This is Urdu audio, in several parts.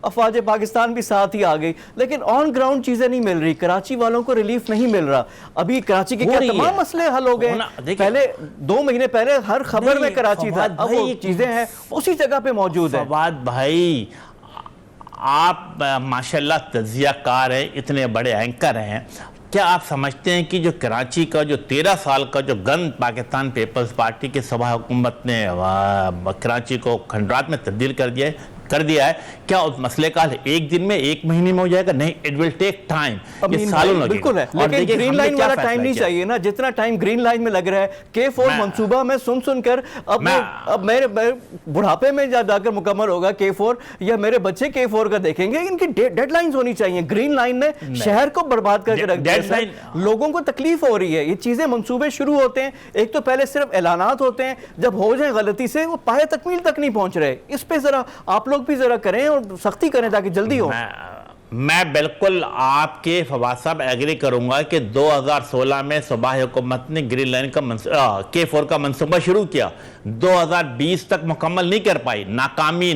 افواج پاکستان بھی ساتھ ہی آ گئی، لیکن آن گراؤنڈ چیزیں نہیں مل رہی، کراچی والوں کو ریلیف نہیں مل رہا. ابھی کراچی کے کیا تمام مسئلے حل ہو گئے؟ پہلے 2 مہینے پہلے ہر خبر میں کراچی تھا، اب وہ چیزیں ہیں اسی جگہ پہ موجود ہیں. فواد بھائی آپ ماشاءاللہ تجزیہ کار ہیں، اتنے بڑے اینکر ہیں، کیا آپ سمجھتے ہیں کہ جو کراچی کا جو 13 سال کا جو گند پاکستان پیپلز پارٹی کے صوبہ حکومت نے کراچی کو کھنڈرات میں تبدیل کر دیا ہے، کیا اس مسئلے کا حل 1 دن میں 1 مہینے میں ہو جائے گا؟ نہیں، اٹ ول ٹیک ٹائم، یہ سالوں لگے گا. بالکل ہے، لیکن گرین لائن والا ٹائم نہیں چاہیے نا، جتنا ٹائم گرین لائن میں لگ رہا ہے. K4 منصوبہ میں سن کر اب میرے بڑھاپے میں جا کر مکمل ہوگا K4، یا میرے بچے K4 کا دیکھیں گے. ان کی ڈیڈ لائنز ہونی چاہیے. گرین لائن نے شہر کو برباد کر کے رکھ دیا، لوگوں کو تکلیف ہو رہی ہے. یہ چیزیں منصوبے شروع ہوتے ہیں، ایک تو پہلے صرف اعلانات ہوتے ہیں، جب ہو جائیں غلطی سے وہ پایہ تکمیل تک نہیں پہنچ رہے. اس پہ ذرا آپ لوگ بھی ذرا کریں اور سختی کریں تاکہ جلدی ہو. میں بالکل آپ کے فواد صاحب ایگری کروں گا کہ 2016 میں صوبائی حکومت نے گرین لائن کا K4 کا منصوبہ شروع کیا، 2020 تک مکمل نہیں کر پائی، ناکامی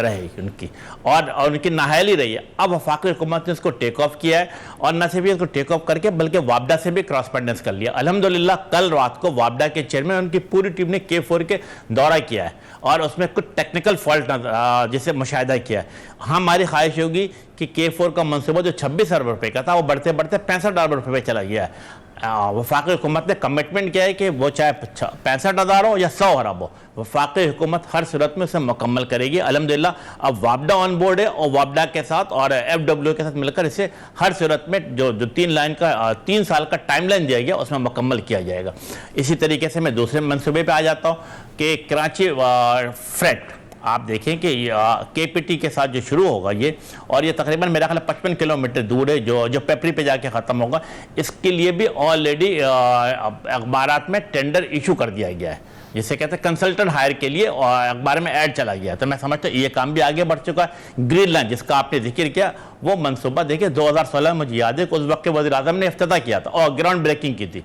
رہی ان کی اور ان کی نااہلی رہی ہے. اب وفاقی حکومت نے اس کو ٹیک آف کیا ہے، اور نہ صرف اس کو ٹیک آف کر کے بلکہ وابڈا سے بھی کراسپنڈنس کر لیا. الحمدللہ کل رات کو وابڈا کے چیئرمین ان کی پوری ٹیم نے K4 کے دورہ کیا ہے اور اس میں کچھ ٹیکنیکل فالٹ جسے مشاہدہ کیا ہے. ہماری خواہش ہوگی کہ K4 کا منصوبہ جو 26 ارب روپے کا تھا وہ بڑھتے بڑھتے 65 ارب روپے پہ چلا گیا ہے. وفاقی حکومت نے کمٹمنٹ کیا ہے کہ وہ چاہے 65,000 ہو یا 100 ارب ہو، وفاقی حکومت ہر صورت میں اسے مکمل کرے گی. الحمدللہ اب وابڈا آن بورڈ ہے، اور وابڈا کے ساتھ اور FW کے ساتھ مل کر اسے ہر صورت میں جو 3 سال کا ٹائم لائن دیا گیا اس میں مکمل کیا جائے گا. اسی طریقے سے میں دوسرے منصوبے پہ آ جاتا ہوں کہ کراچی فریٹ آپ دیکھیں کہ KPT کے ساتھ جو شروع ہوگا یہ، اور یہ تقریباً میرا خیال 55 کلومیٹر دور ہے جو پیپری پہ جا کے ختم ہوگا. اس کے لیے بھی آلریڈی اخبارات میں ٹینڈر ایشو کر دیا گیا ہے، جسے کہتے ہیں کنسلٹنٹ ہائر کے لیے اخبار میں ایڈ چلا گیا. تو میں سمجھتا ہوں یہ کام بھی آگے بڑھ چکا ہے. گرین لائن جس کا آپ نے ذکر کیا، وہ منصوبہ دیکھیں 2016 مجھے یاد ہے کہ اس وقت کے وزیر اعظم نے افتتاح کیا تھا اور گراؤنڈ بریکنگ کی تھی.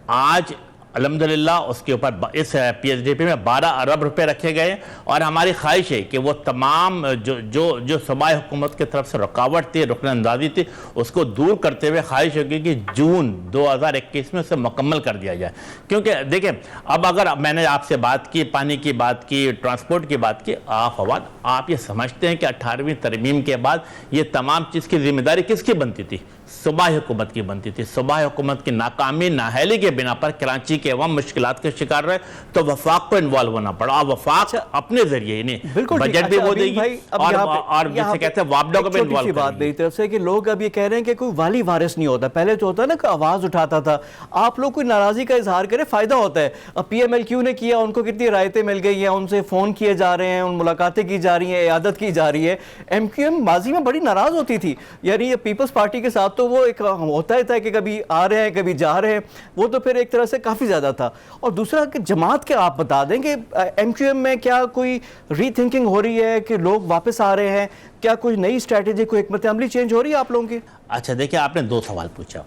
آج الحمدللہ اس کے اوپر اس PSDP میں 12 ارب روپے رکھے گئے، اور ہماری خواہش ہے کہ وہ تمام جو صوبائی حکومت کی طرف سے رکاوٹ تھی، رکن اندازی تھی، اس کو دور کرتے ہوئے خواہش ہوگی کہ جون 2021 میں اسے مکمل کر دیا جائے. کیونکہ دیکھیں اب اگر میں نے آپ سے بات کی، پانی کی بات کی، ٹرانسپورٹ کی بات کی، فواد آپ یہ سمجھتے ہیں کہ 18ویں ترمیم کے بعد یہ تمام چیز کی ذمہ داری کس کی بنتی تھی؟ صوبائی حکومت کی بنتی تھی. صوبائی حکومت کی ناکامی، نااہلی کے بنا پر کراچی کے عوام مشکلات کے شکار رہے، تو وفاق کو انوالو ہونا پڑا. اور وفاق اپنے ذریعے انہیں بجٹ بھی وہ دے گی اور جسے کہتے ہیں وابڈا کو بھی انوالو کرے گی. بات میری طرف سے کہ لوگ اب یہ کہہ رہے ہیں کہ کوئی والی وارث نہیں ہوتا. پہلے تو ہوتا نا کہ آواز اٹھاتا تھا، آپ لوگ کوئی ناراضی کا اظہار کرے فائدہ ہوتا ہے. اب PMLQ نے کیا، ان کو کتنی رعایتیں مل گئی ہیں، ان سے فون کیے جا رہے ہیں، ان ملاقاتیں کی جا رہی ہیں، عیادت کی جا رہی ہے. MQM ماضی میں بڑی ناراض ہوتی تھی، یعنی یہ پیپلز پارٹی کے ساتھ تو وہ ایک ہوتا ہی تھا کہ کبھی آ رہے ہیں کبھی جا رہے ہیں، وہ تو پھر ایک طرح سے کافی زیادہ تھا. اور دوسرا کہ جماعت کے آپ بتا دیں کہ MQM میں کیا کوئی ری تھنکنگ ہو رہی ہے کہ لوگ واپس آ رہے ہیں؟ کیا کوئی نئی اسٹریٹجی، کوئی حکمت عملی چینج ہو رہی ہے آپ لوگوں کی؟ اچھا دیکھیں، آپ نے 2 سوال پوچھا.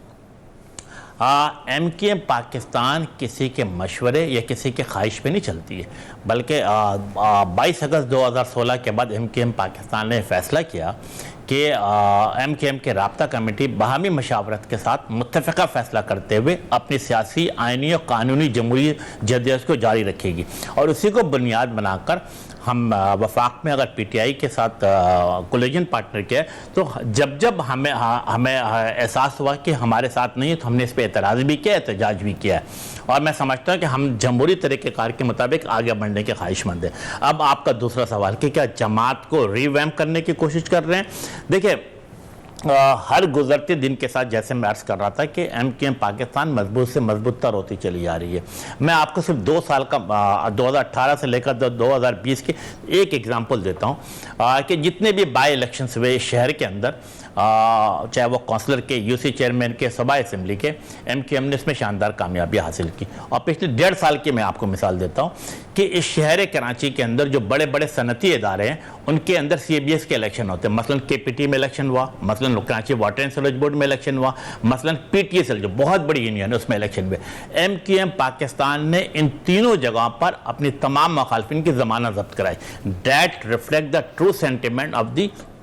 MQM پاکستان کسی کے مشورے یا کسی کے خواہش پہ نہیں چلتی ہے، بلکہ 22 اگست 2016 کے بعد MQM پاکستان نے فیصلہ کیا کہ MQM کے رابطہ کمیٹی باہمی مشاورت کے ساتھ متفقہ فیصلہ کرتے ہوئے اپنی سیاسی، آئینی اور قانونی جمہوری جدوجہد کو جاری رکھے گی. اور اسی کو بنیاد بنا کر ہم وفاق میں اگر PTI کے ساتھ کولیجن پارٹنر کیا تو جب ہمیں احساس ہوا کہ ہمارے ساتھ نہیں ہے تو ہم نے اس پہ اعتراض بھی کیا، احتجاج بھی کیا ہے. اور میں سمجھتا ہوں کہ ہم جمہوری طریقہ کار کے مطابق آگے بڑھنے کے خواہش مند ہیں. اب آپ کا دوسرا سوال کہ کیا جماعت کو ری ویمپ کرنے کی کوشش کر رہے ہیں؟ دیکھیں، ہر گزرتے دن کے ساتھ جیسے میں عرض کر رہا تھا کہ MQM پاکستان مضبوط سے مضبوط تر ہوتی چلی جا رہی ہے. میں آپ کو صرف 2 سال کا 2018 سے لے کر 2020 کی ایک ایگزامپل دیتا ہوں کہ جتنے بھی بائی الیکشنز ہوئے شہر کے اندر، چاہے وہ کونسلر کے، UC چیئرمین کے، صوبائی اسمبلی کے، MQM نے اس میں شاندار کامیابی حاصل کی. اور پچھلے 1.5 سال کی میں آپ کو مثال دیتا ہوں کہ اس شہر کراچی کے اندر جو بڑے بڑے صنعتی ادارے ہیں ان کے اندر CBS کے الیکشن ہوتے ہیں. مثلا KPT میں الیکشن ہوا، مثلا Karachi water and sewerage board میں الیکشن ہوا، مثلا PTSL جو بہت بڑی یونین ہے اس میں الیکشن ہوئے. MQM پاکستان نے ان تینوں جگہوں پر اپنی تمام مخالفین کی ضمانت ضبط کرائی. That reflect the true sentiment of the